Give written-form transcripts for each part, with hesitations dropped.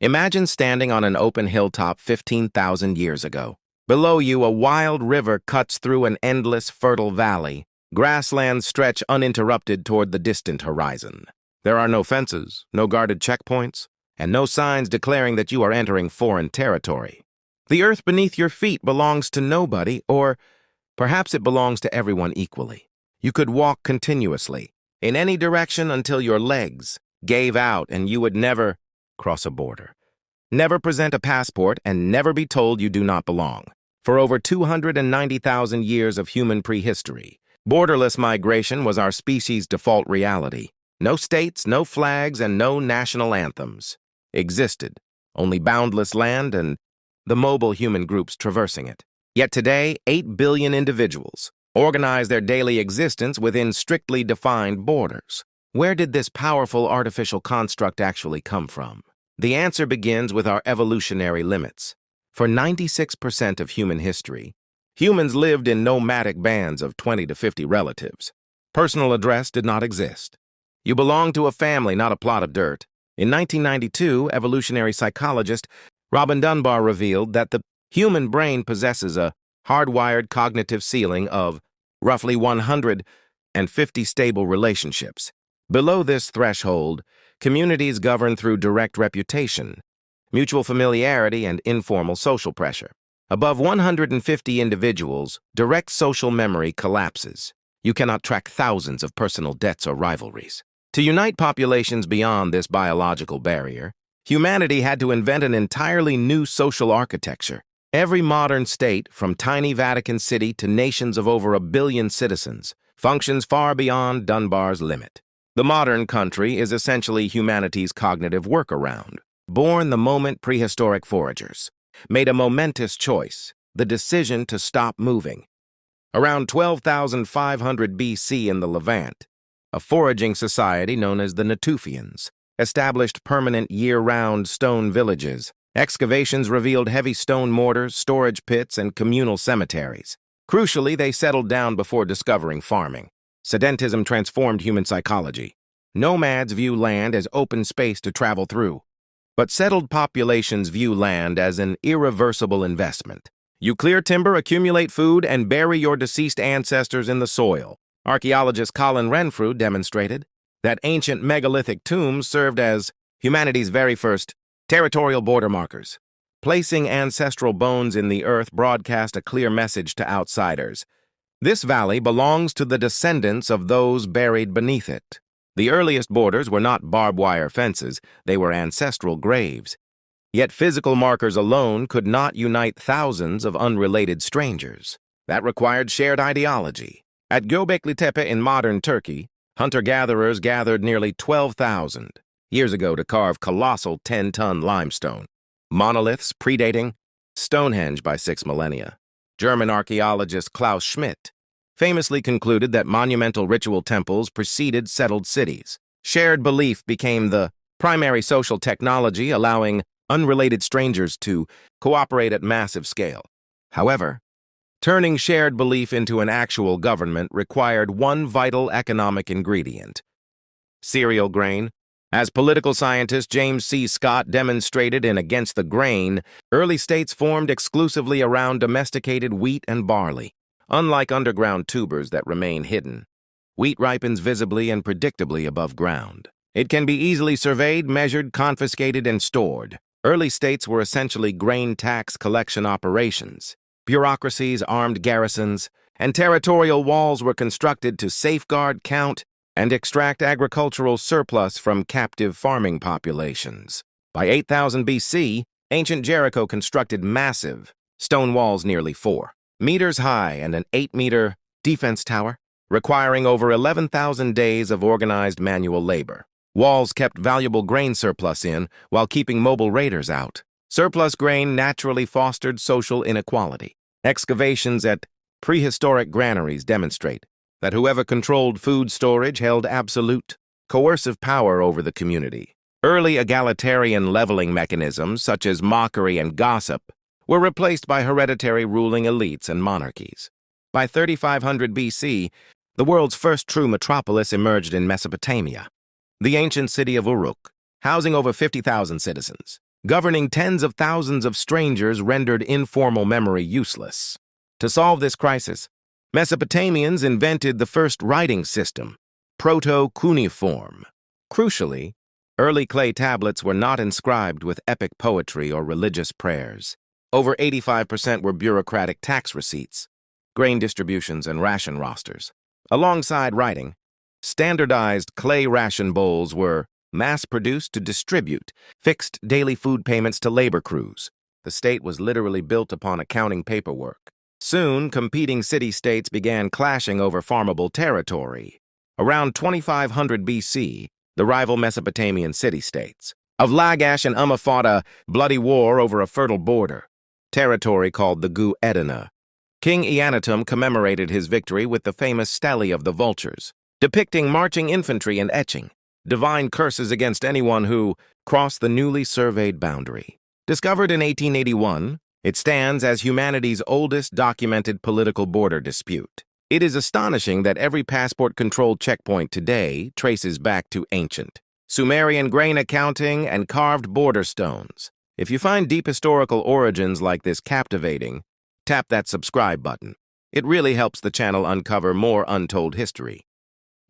Imagine standing on an open hilltop 15,000 years ago. Below you, a wild river cuts through an endless, fertile valley. Grasslands stretch uninterrupted toward the distant horizon. There are no fences, no guarded checkpoints, and no signs declaring that you are entering foreign territory. The earth beneath your feet belongs to nobody, or perhaps it belongs to everyone equally. You could walk continuously, in any direction until your legs gave out and you would never cross a border. Never present a passport and never be told you do not belong. For over 290,000 years of human prehistory, borderless migration was our species' default reality. No states, no flags, and no national anthems existed, only boundless land and the mobile human groups traversing it. Yet today, 8 billion individuals organize their daily existence within strictly defined borders. Where did this powerful artificial construct actually come from? The answer begins with our evolutionary limits. For 96% of human history, humans lived in nomadic bands of 20 to 50 relatives. Personal address did not exist. You belonged to a family, not a plot of dirt. In 1992, evolutionary psychologist Robin Dunbar revealed that the human brain possesses a hardwired cognitive ceiling of roughly 150 stable relationships. Below this threshold, communities govern through direct reputation, mutual familiarity, and informal social pressure. Above 150 individuals, direct social memory collapses. You cannot track thousands of personal debts or rivalries. To unite populations beyond this biological barrier, humanity had to invent an entirely new social architecture. Every modern state, from tiny Vatican City to nations of over 1 billion citizens, functions far beyond Dunbar's limit. The modern country is essentially humanity's cognitive workaround. Born the moment prehistoric foragers made a momentous choice, the decision to stop moving. Around 12,500 BC in the Levant, a foraging society known as the Natufians established permanent year-round stone villages. Excavations revealed heavy stone mortars, storage pits, and communal cemeteries. Crucially, they settled down before discovering farming. Sedentism transformed human psychology. Nomads view land as open space to travel through, but settled populations view land as an irreversible investment. You clear timber, accumulate food, and bury your deceased ancestors in the soil. Archaeologist Colin Renfrew demonstrated that ancient megalithic tombs served as humanity's very first territorial border markers. Placing ancestral bones in the earth broadcast a clear message to outsiders. This valley belongs to the descendants of those buried beneath it. The earliest borders were not barbed wire fences, they were ancestral graves. Yet physical markers alone could not unite thousands of unrelated strangers. That required shared ideology. At Göbekli Tepe in modern Turkey, hunter-gatherers gathered nearly 12,000 years ago to carve colossal 10-ton limestone. Monoliths predating Stonehenge by 6 millennia. German archaeologist Klaus Schmidt famously concluded that monumental ritual temples preceded settled cities. Shared belief became the primary social technology, allowing unrelated strangers to cooperate at massive scale. However, turning shared belief into an actual government required one vital economic ingredient: cereal grain. As political scientist James C. Scott demonstrated in Against the Grain, early states formed exclusively around domesticated wheat and barley. Unlike underground tubers that remain hidden, wheat ripens visibly and predictably above ground. It can be easily surveyed, measured, confiscated, and stored. Early states were essentially grain tax collection operations. Bureaucracies, armed garrisons, and territorial walls were constructed to safeguard, count, and extract agricultural surplus from captive farming populations. By 8000 BC, ancient Jericho constructed massive stone walls nearly 4 meters high and an 8-meter defense tower, requiring over 11,000 days of organized manual labor. Walls kept valuable grain surplus in while keeping mobile raiders out. Surplus grain naturally fostered social inequality. Excavations at prehistoric granaries demonstrate that whoever controlled food storage held absolute, coercive power over the community. Early egalitarian leveling mechanisms, such as mockery and gossip, were replaced by hereditary ruling elites and monarchies. By 3500 BC, the world's first true metropolis emerged in Mesopotamia, the ancient city of Uruk, housing over 50,000 citizens. Governing tens of thousands of strangers rendered informal memory useless. To solve this crisis, Mesopotamians invented the first writing system, proto-cuneiform. Crucially, early clay tablets were not inscribed with epic poetry or religious prayers. Over 85% were bureaucratic tax receipts, grain distributions, and ration rosters. Alongside writing, standardized clay ration bowls were mass-produced to distribute fixed daily food payments to labor crews. The state was literally built upon accounting paperwork. Soon, competing city-states began clashing over farmable territory. Around 2500 BC, the rival Mesopotamian city-states of Lagash and Umma fought a bloody war over a fertile border, territory called the Gu Edina. King Eannatum commemorated his victory with the famous Stele of the Vultures, depicting marching infantry and etching divine curses against anyone who crossed the newly surveyed boundary. Discovered in 1881, it stands as humanity's oldest documented political border dispute. It is astonishing that every passport control checkpoint today traces back to ancient Sumerian grain accounting and carved border stones. If you find deep historical origins like this captivating, tap that subscribe button. It really helps the channel uncover more untold history.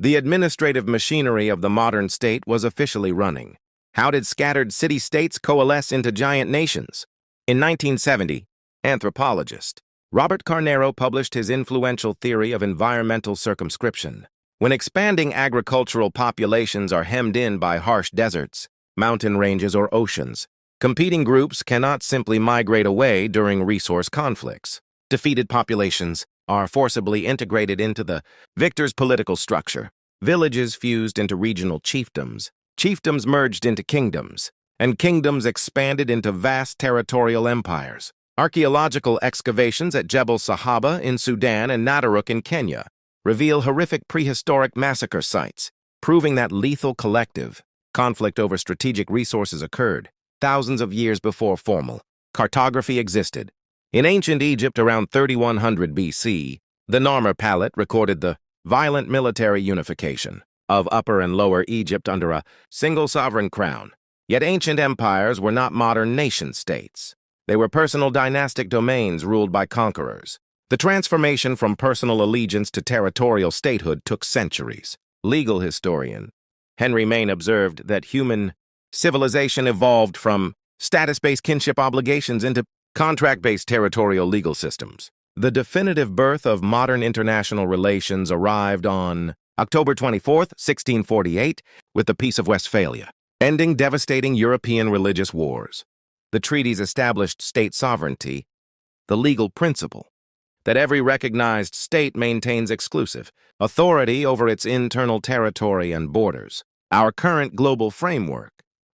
The administrative machinery of the modern state was officially running. How did scattered city-states coalesce into giant nations? In 1970, anthropologist Robert Carnero published his influential theory of environmental circumscription. When expanding agricultural populations are hemmed in by harsh deserts, mountain ranges, or oceans, competing groups cannot simply migrate away during resource conflicts. Defeated populations are forcibly integrated into the victor's political structure. Villages fused into regional chiefdoms, chiefdoms merged into kingdoms, and kingdoms expanded into vast territorial empires. Archaeological excavations at Jebel Sahaba in Sudan and Nadaruk in Kenya reveal horrific prehistoric massacre sites, proving that lethal collective conflict over strategic resources occurred thousands of years before formal cartography existed. In ancient Egypt around 3100 BC, the Narmer Palette recorded the violent military unification of Upper and Lower Egypt under a single sovereign crown. Yet ancient empires were not modern nation-states. They were personal dynastic domains ruled by conquerors. The transformation from personal allegiance to territorial statehood took centuries. Legal historian Henry Maine observed that human civilization evolved from status-based kinship obligations into contract-based territorial legal systems. The definitive birth of modern international relations arrived on October 24, 1648, with the Peace of Westphalia, ending devastating European religious wars. The treaties established state sovereignty, the legal principle that every recognized state maintains exclusive authority over its internal territory and borders. Our current global framework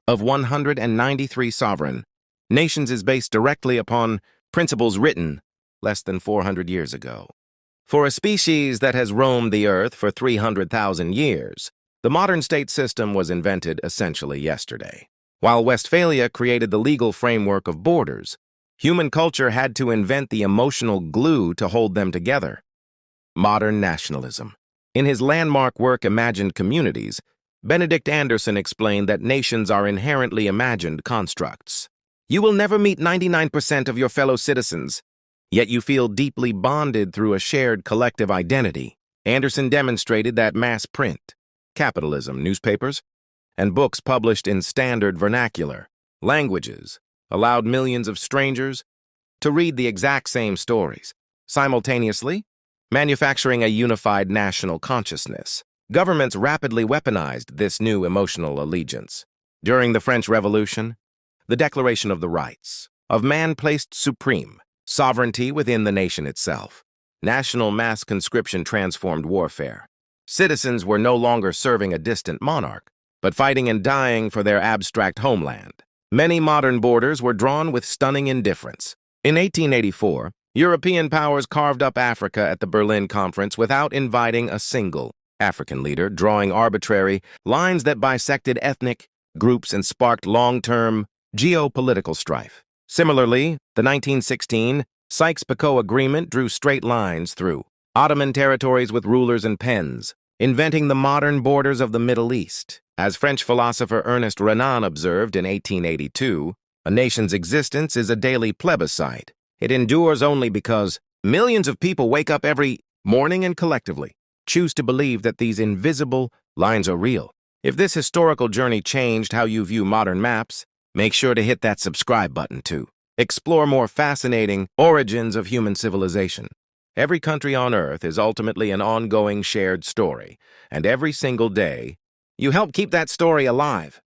of 193 sovereign nations is based directly upon principles written less than 400 years ago. For a species that has roamed the earth for 300,000 years, the modern state system was invented essentially yesterday. While Westphalia created the legal framework of borders, human culture had to invent the emotional glue to hold them together. Modern nationalism. In his landmark work Imagined Communities, Benedict Anderson explained that nations are inherently imagined constructs. You will never meet 99% of your fellow citizens, yet you feel deeply bonded through a shared collective identity. Anderson demonstrated that mass print, capitalism, newspapers, and books published in standard vernacular languages allowed millions of strangers to read the exact same stories, simultaneously manufacturing a unified national consciousness. Governments rapidly weaponized this new emotional allegiance. During the French Revolution, the Declaration of the Rights of Man placed supreme sovereignty within the nation itself. National mass conscription transformed warfare. Citizens were no longer serving a distant monarch, but fighting and dying for their abstract homeland. Many modern borders were drawn with stunning indifference. In 1884, European powers carved up Africa at the Berlin Conference without inviting a single African leader, drawing arbitrary lines that bisected ethnic groups and sparked long-term geopolitical strife. Similarly, the 1916 Sykes-Picot Agreement drew straight lines through Ottoman territories with rulers and pens, inventing the modern borders of the Middle East. As French philosopher Ernest Renan observed in 1882, A nation's existence is a daily plebiscite. It endures only because millions of people wake up every morning and collectively choose to believe that these invisible lines are real. If this historical journey changed how you view modern maps, make sure to hit that subscribe button too. Explore more fascinating origins of human civilization. Every country on Earth is ultimately an ongoing shared story, and every single day, you help keep that story alive.